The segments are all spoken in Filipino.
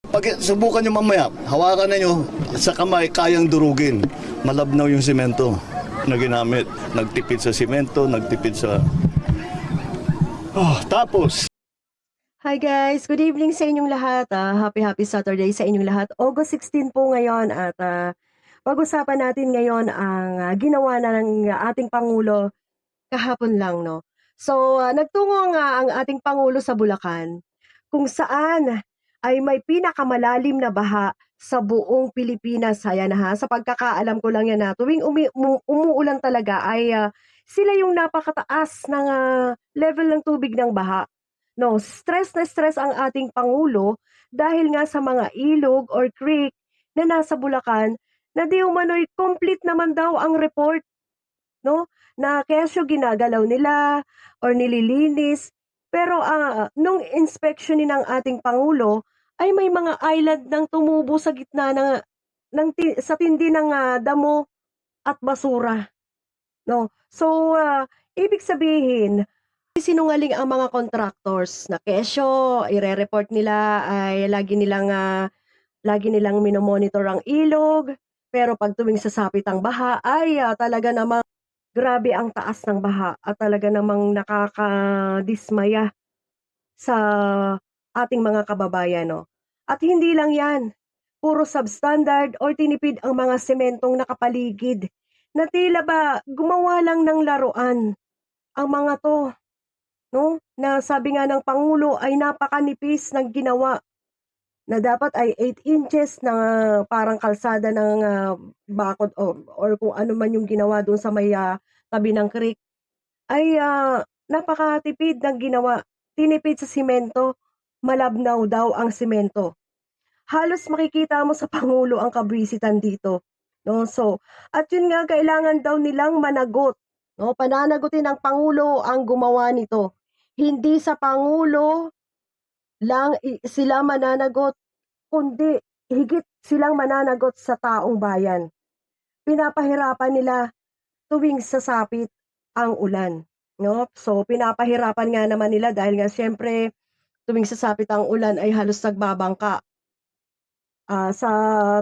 Pag subukan nyo mamaya, hawakan na nyo sa kamay, kayang durugin. Malabnaw yung simento na ginamit. Nagtipid sa simento, nagtipid sa... tapos... Hi guys! Good evening sa inyong lahat. Happy Saturday sa inyong lahat. August 16 po ngayon at pag-usapan natin ngayon ang ginawa na ng ating Pangulo kahapon lang, no? So, nagtungo nga ang ating Pangulo sa Bulacan kung saan ay may pinakamalalim na baha sa buong Pilipinas. Ayan ha, sa pagkakaalam ko lang yan na tuwing umuulan talaga ay sila yung napakataas ng level ng tubig ng baha. No, stress na stress ang ating Pangulo dahil nga sa mga ilog or creek na nasa Bulacan na di umano'y complete naman daw ang report, no? Na kesyo ginagalaw nila or nililinis. Pero nung inspection ng ating Pangulo ay may mga island nang tumubo sa gitna sa tindi ng damo at basura, no? So, ibig sabihin, sinungaling ang mga contractors na kesyo, ire-report nila ay lagi nilang minomonitor ang ilog, pero pag tuwing sasapit ang baha ay talaga namang grabe ang taas ng baha at talaga namang nakakadismaya sa ating mga kababayan, no? At hindi lang yan, puro substandard or tinipid ang mga sementong nakapaligid na tila ba gumawa lang ng laruan ang mga to, no? Na sabi nga ng Pangulo ay napakanipis ng ginawa na dapat ay 8 inches na parang kalsada ng bakod or kung ano man yung ginawa doon sa may tabi ng creek ay napakatipid ng ginawa. Tinipid sa simento, malabnaw daw ang simento. Halos makikita mo sa Pangulo ang kabwisitan dito, no? So, at yun nga kailangan daw nilang managot, no? Pananagutin ng Pangulo ang gumawa nito. Hindi sa Pangulo lang sila mananagot, kundi higit silang mananagot sa taong bayan. Pinapahirapan nila tuwing sasapit ang ulan, no? So pinapahirapan nga naman nila dahil nga siyempre tuwing sasapit ang ulan ay halos nagbabangka sa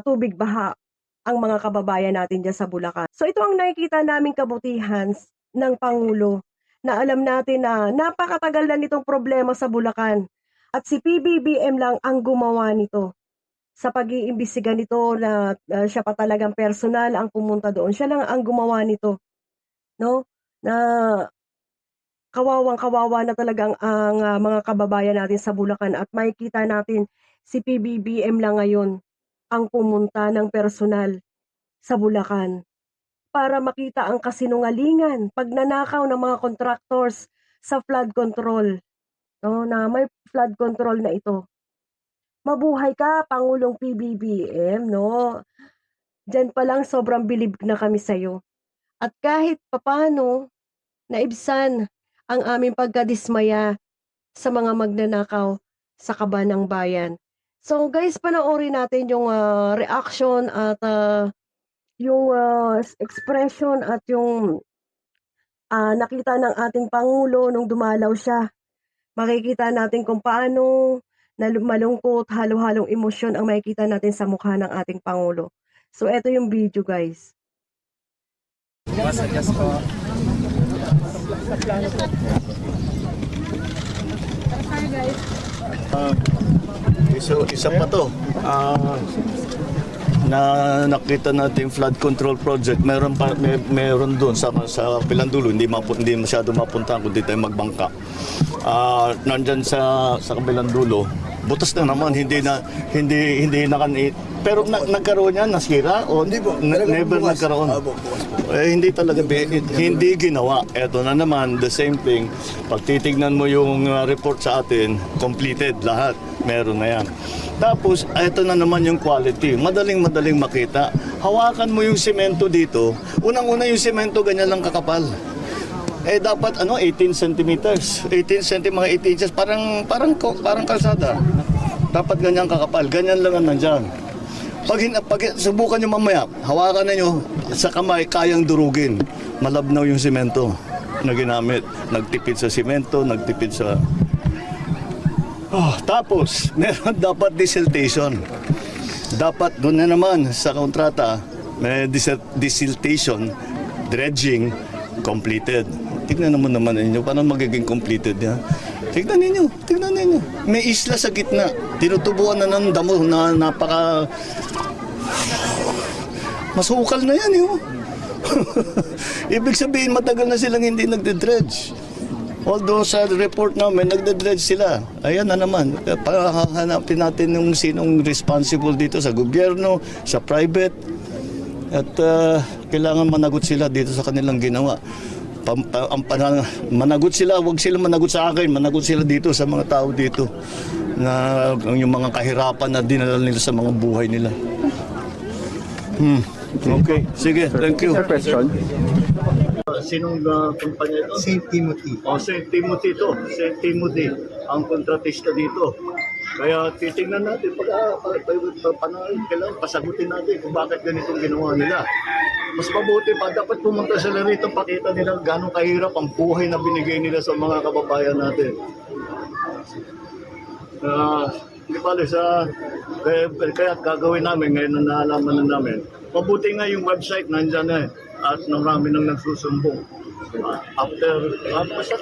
tubig baha ang mga kababayan natin diyan sa Bulacan. So ito ang nakikita naming kabutihan ng Pangulo na alam natin na napakatagal na nitong problema sa Bulacan at si PBBM lang ang gumawa nito. Sa pag-iimbestiga nito na siya pa talagang personal ang pumunta doon. Siya lang ang gumawa nito, no? Na kawawang-kawawa na talagang ang mga kababayan natin sa Bulacan at makikita natin si PBBM lang ngayon ang pumunta ng personal sa Bulacan para makita ang kasinungalingan, pagnanakaw ng mga contractors sa flood control, no? Na may flood control na ito. Mabuhay ka, Pangulong PBBM, no? Diyan pa lang sobrang bilib na kami sa'yo. At kahit papano, naibsan ang aming pagkadismaya sa mga magnanakaw sa kaban ng bayan. So guys, panoorin natin yung reaction at yung expression at yung nakita ng ating Pangulo nung dumalaw siya. Makikita natin kung paano malungkot, halo-halong emosyon ang makikita natin sa mukha ng ating Pangulo. So, eto yung video, guys. Isa pa to. Na nakita natin flood control project, meron doon sa Pilandulo, hindi masyado mapuntahan kundi tayo magbangka. Nandyan sa kabilang dulo, butas na naman, hindi pero nagkaroon yan, nasira o hindi po, never nagkaroon. Hindi talaga, hindi ginawa. Eto na naman, the same thing. Pag titignan mo yung report sa atin, completed lahat, meron na yan. Tapos, eto na naman yung quality. Madaling makita. Hawakan mo yung semento dito. Unang-una yung semento, ganyan lang kakapal. Dapat 18 centimeters. 18 mga 18 inches, parang kalsada. Dapat ganyan kakapal. Ganyan lang ang nandyan. Pag subukan nyo mamaya, hawakan na nyo sa kamay, kayang durugin. Malabnaw yung simento na ginamit. Nagtipid sa simento, nagtipid sa... Tapos, meron dapat desiltation. Dapat doon na naman sa kontrata, may desiltation, dredging, completed. Tignan naman ninyo, paano magiging completed yan? Tignan ninyo. May isla sa gitna. Tinutubuan na ng damo na napaka... Masukal na yan, yun. Ibig sabihin, matagal na silang hindi nagde-dredge. Although sa report namin, nagde-dredge sila. Ayan na naman. Pahanapin natin yung sinong responsible dito sa gobyerno, sa private. At kailangan managot sila dito sa kanilang ginawa. Managot sila, huwag sila managot sa akin, managot sila dito sa mga tao dito na yung mga kahirapan na dinala nila sa mga buhay nila. Okay, sige, thank you. Sir, question. Sinong kumpanya ito? St. Timothy. St. Timothy to. St. Timothy ang kontratista dito. Kaya titingnan natin, kailangan pasagutin natin kung bakit ganitong ginawa nila. Mas mabuti pa, dapat pumunta sila rito, pakita nila gano'ng kahirap ang buhay na binigay nila sa mga kababayan natin. Hindi pala kaya gagawin namin ngayon na naalaman na namin. Mabuti nga yung website nandyan na at marami nang nagsusumbong. Basta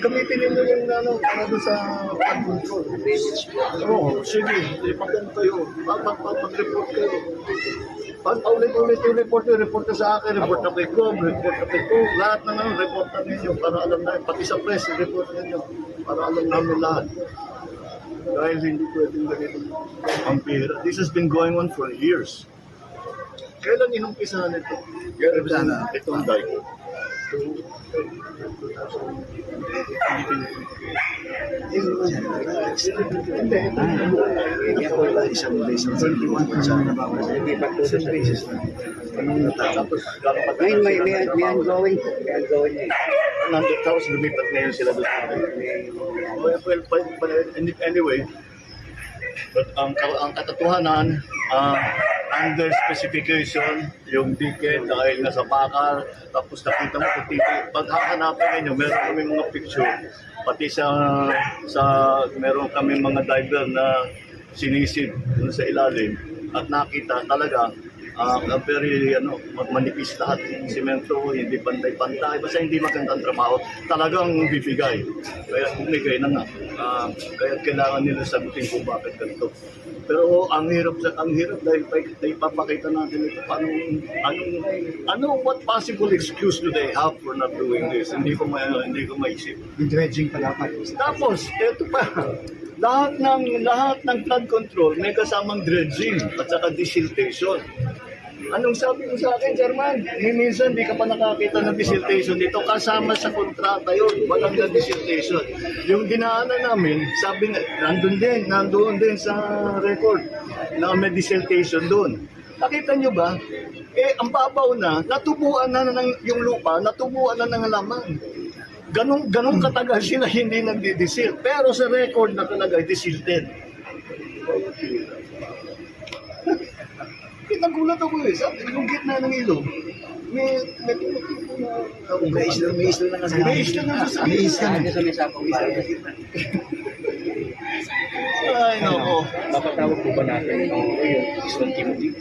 gamitin ninyo yung ano sa flood control. Oo, sige, ipagdan kayo. Mag-report kayo. Ulit-ulit yung report na sa akin, report na kay Cobb, report na kay Cobb, lahat ng report na ninyo para alam namin, pati sa press, report ninyo para alam namin lahat. Dahil hindi pwedeng ganito ang pera. This has been going on for years. Kailan inumpisahan ito? Itong dike. Ngayon may ongoing. Tapos lumipat ngayon sila doon. Anyway, but ang katotohanan, under specification, yung ticket dahil nasa bakal, tapos nakita mo kung ticket. Pag hahanapin ninyo, meron kami mga picture, pati meron kami mga diver na sinisid dun sa ilalim at nakita talaga very manipis lahat ng simento, hindi pantay-pantay, basta hindi magandang trabaho, talagang bibigay. Kaya bumigay na nga. Kaya kailangan nila sagutin kung bakit ganito. Pero ang hirap dahil ipapakita natin ito what possible excuse do they have for not doing this? Hindi ko maisip. Yung dredging pa dapat. Tapos, eto pa, lahat ng flood control may kasamang dredging at saka desiltation. Anong sabi mo sa akin, German? Minsan di ka pa nakakita ng desiltation dito. Kasama sa kontrata yun. Walang na desiltation. Yung dinaanan namin, sabi na, nandoon din sa record na may desiltation doon. Nakita nyo ba? Ang babaw na, natubuan na yung lupa, natubuan na ng halaman. Ganong katagal sila hindi nagdi-desil. Pero sa record na talaga, desilted. Nagulat ako sabi, yung gitna ng ilog, may isla na kasi. May isla na sa gitna. Ay, nako. Papatawag po ba natin yung St. Timothy?